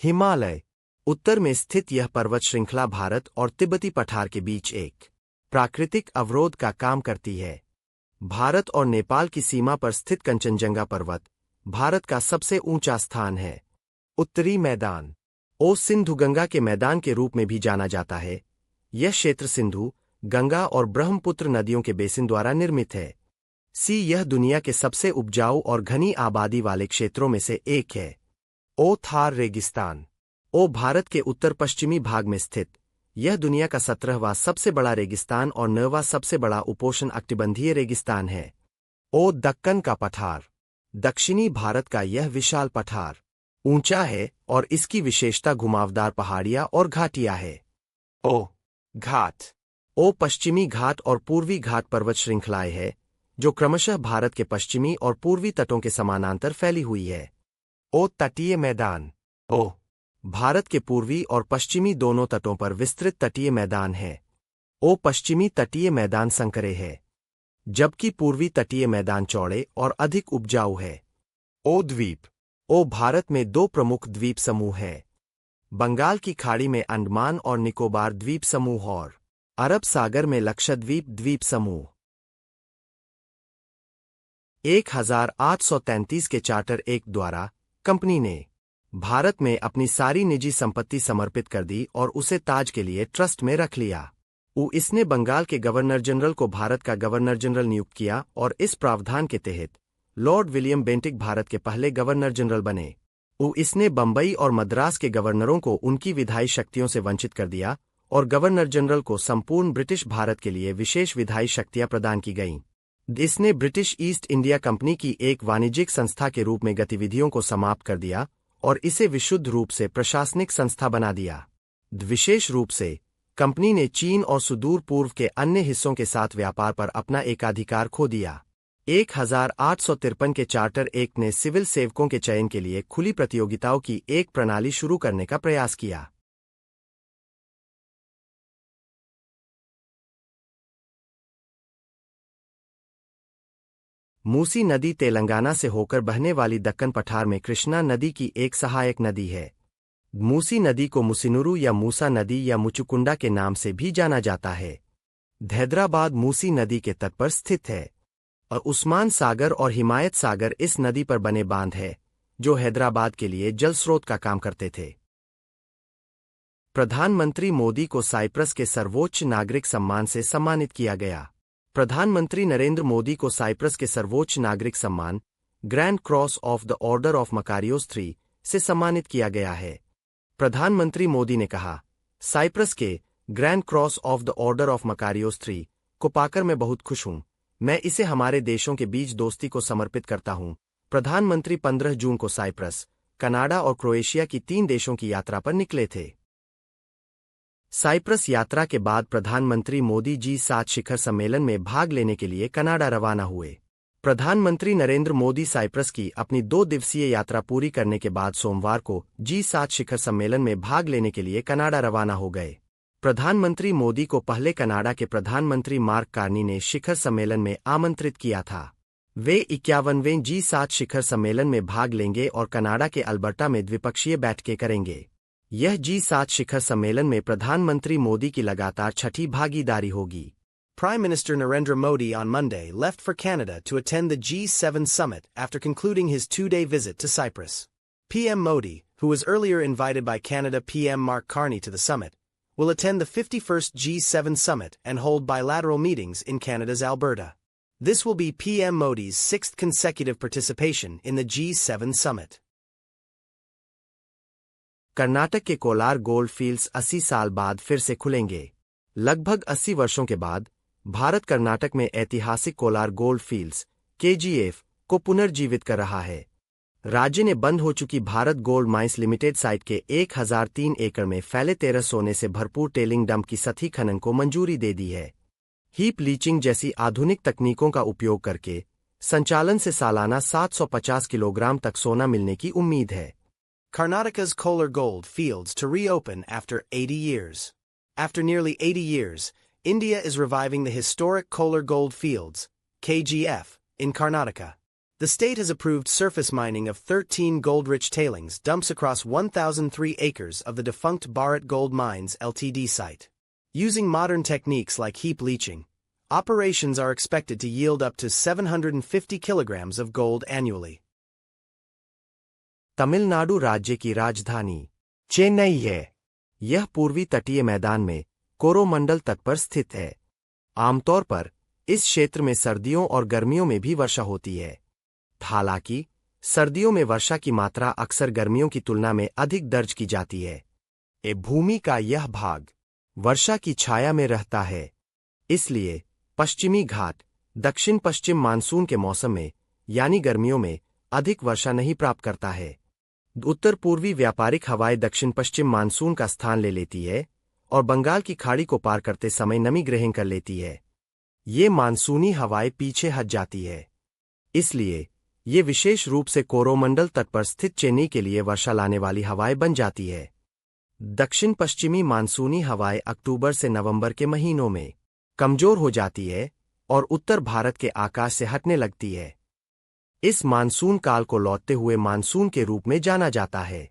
हिमालय उत्तर में स्थित यह पर्वत श्रृंखला भारत और तिब्बती पठार के बीच एक प्राकृतिक अवरोध का काम करती है। भारत और नेपाल की सीमा पर स्थित कंचनजंगा पर्वत भारत का सबसे ऊंचा स्थान है। उत्तरी मैदान सिंधु-गंगा के मैदान के रूप में भी जाना जाता है। यह क्षेत्र सिंधु, गंगा और ब्रह्मपुत्र नदियों के बेसिन द्वारा निर्मित है। यह दुनिया के सबसे उपजाऊ और घनी आबादी वाले क्षेत्रों में से एक है। थार रेगिस्तान भारत के उत्तर पश्चिमी भाग में स्थित यह दुनिया का 17वां सबसे बड़ा रेगिस्तान और 9वां सबसे बड़ा उपोष्ण अकटिबंधीय रेगिस्तान है। दक्कन का पठार दक्षिणी भारत का यह विशाल पठार ऊंचा है और इसकी विशेषता घुमावदार पहाड़ियां और घाटियां है। घाट पश्चिमी घाट और पूर्वी घाट पर्वत श्रृंखलाएं है जो क्रमशः भारत के पश्चिमी और पूर्वी तटों के समानांतर फैली हुई है। तटीय मैदान भारत के पूर्वी और पश्चिमी दोनों तटों पर विस्तृत तटीय मैदान है। पश्चिमी तटीय मैदान संकरे है, जबकि पूर्वी तटीय मैदान चौड़े और अधिक उपजाऊ है। द्वीप भारत में दो प्रमुख द्वीप समूह हैं। बंगाल की खाड़ी में अंडमान और निकोबार द्वीप समूह और अरब सागर में लक्षद्वीप द्वीप समूह। 1833 के चार्टर एक्ट द्वारा कंपनी ने भारत में अपनी सारी निजी संपत्ति समर्पित कर दी और उसे ताज के लिए ट्रस्ट में रख लिया। इसने बंगाल के गवर्नर जनरल को भारत का गवर्नर जनरल नियुक्त किया और इस प्रावधान के तहत लॉर्ड विलियम बेंटिक भारत के पहले गवर्नर जनरल बने। इसने बंबई और मद्रास के गवर्नरों को उनकी विधायी शक्तियों से वंचित कर दिया और गवर्नर जनरल को संपूर्ण ब्रिटिश भारत के लिए विशेष विधायी शक्तियां प्रदान की गईं। इसने ब्रिटिश ईस्ट इंडिया कंपनी की एक वाणिज्यिक संस्था के रूप में गतिविधियों को समाप्त कर दिया और इसे विशुद्ध रूप से प्रशासनिक संस्था बना दिया। विशेष रूप से कंपनी ने चीन और सुदूर पूर्व के अन्य हिस्सों के साथ व्यापार पर अपना एकाधिकार खो दिया। 1853 के चार्टर एक्ट ने सिविल सेवकों के चयन के लिए खुली प्रतियोगिताओं की एक प्रणाली शुरू करने का प्रयास किया। मूसी नदी तेलंगाना से होकर बहने वाली दक्कन पठार में कृष्णा नदी की एक सहायक नदी है। मूसी नदी को मुसिनुरु या मूसा नदी या मुचुकुंडा के नाम से भी जाना जाता है। हैदराबाद मूसी नदी के तट पर स्थित है और उस्मान सागर और हिमायत सागर इस नदी पर बने बांध है जो हैदराबाद के लिए जल स्रोत का काम करते थे। प्रधानमंत्री मोदी को साइप्रस के सर्वोच्च नागरिक सम्मान से सम्मानित किया गया। प्रधानमंत्री नरेंद्र मोदी को साइप्रस के सर्वोच्च नागरिक सम्मान grand cross of the order of Makarios III से सम्मानित किया गया है। प्रधानमंत्री मोदी ने कहा, साइप्रस के grand cross of the order of Makarios III को पाकर मैं बहुत खुश हूं। मैं इसे हमारे देशों के बीच दोस्ती को समर्पित करता हूं। प्रधानमंत्री 15 जून को साइप्रस, कनाडा और क्रोएशिया की 3 देशों की यात्रा पर निकले थे। साइप्रस यात्रा के बाद प्रधानमंत्री मोदी G7 शिखर सम्मेलन में भाग लेने के लिए कनाडा रवाना हुए। प्रधानमंत्री नरेंद्र मोदी साइप्रस की अपनी 2 दिवसीय यात्रा पूरी करने के बाद सोमवार को G7 शिखर सम्मेलन में भाग लेने के लिए कनाडा रवाना हो गए। प्रधानमंत्री मोदी को पहले कनाडा के प्रधानमंत्री मार्क कार्नी ने शिखर सम्मेलन में आमंत्रित किया था। वे 51वें G7 शिखर सम्मेलन में भाग लेंगे और कनाडा के अल्बर्टा में द्विपक्षीय बैठकें करेंगे। यह G7 शिखर सम्मेलन में प्रधानमंत्री मोदी की लगातार छठी भागीदारी होगी। Prime Minister Narendra Modi on Monday left for Canada to attend the G7 summit after concluding his 2-day visit to Cyprus. PM Modi, who was earlier invited by Canada PM Mark Carney to the summit, will attend the 51st G7 summit and hold bilateral meetings in Canada's Alberta. This will be PM Modi's 6th consecutive participation in the G7 summit. Karnataka के Kolar gold fields 80 साल बाद फिर से खुलेंगे। लगभग 80 वर्षों के बाद भारत कर्नाटक में ऐतिहासिक कोलार गोल्ड फील्ड्स KGF को पुनर्जीवित कर रहा है। राज्य ने बंद हो चुकी Bharat gold mines limited site के 1003 एकड़ में फैले 13 सोने से भरपूर टेलिंग डंप की सतही खनन को मंजूरी दे दी है। हीप लीचिंग जैसी आधुनिक तकनीकों का उपयोग करके संचालन से सालाना 750 किलोग्राम तक सोना मिलने की उम्मीद है। Karnataka's Kolar Gold Fields to reopen after 80 years. After nearly 80 years, India is reviving the historic Kolar Gold Fields, KGF, in Karnataka. The state has approved surface mining of 13 gold-rich tailings dumps across 1,003 acres of the defunct Bharat Gold Mines Ltd site. Using modern techniques like heap leaching, operations are expected to yield up to 750 kilograms of gold annually. Tamil Nadu राज्य की राजधानी चेन्नई है। यह पूर्वी तटीय मैदान में कोरोमंडल तट पर स्थित है। आमतौर पर इस क्षेत्र में सर्दियों और गर्मियों में भी वर्षा होती है। हालांकि सर्दियों में वर्षा की मात्रा अक्सर गर्मियों की तुलना में अधिक दर्ज की जाती है। भूमि का यह भाग वर्षा की छाया में रहता है, इसलिए पश्चिमी घाट दक्षिण पश्चिम मानसून के मौसम में यानी गर्मियों में अधिक वर्षा नहीं प्राप्त करता है। उत्तर पूर्वी व्यापारिक हवाएं दक्षिण पश्चिम मानसून का स्थान ले लेती है और बंगाल की खाड़ी को पार करते समय नमी ग्रहण कर लेती है। ये मानसूनी हवाएं पीछे हट जाती है, इसलिए ये विशेष रूप से कोरोमंडल तट पर स्थित चेन्नई के लिए वर्षा लाने वाली हवाएं बन जाती है। दक्षिण पश्चिमी मानसूनी हवाएं अक्टूबर से नवंबर के महीनों में कमजोर हो जाती है और उत्तर भारत के आकाश से हटने लगती है। इस मानसून काल को लौटते हुए मानसून के रूप में जाना जाता है।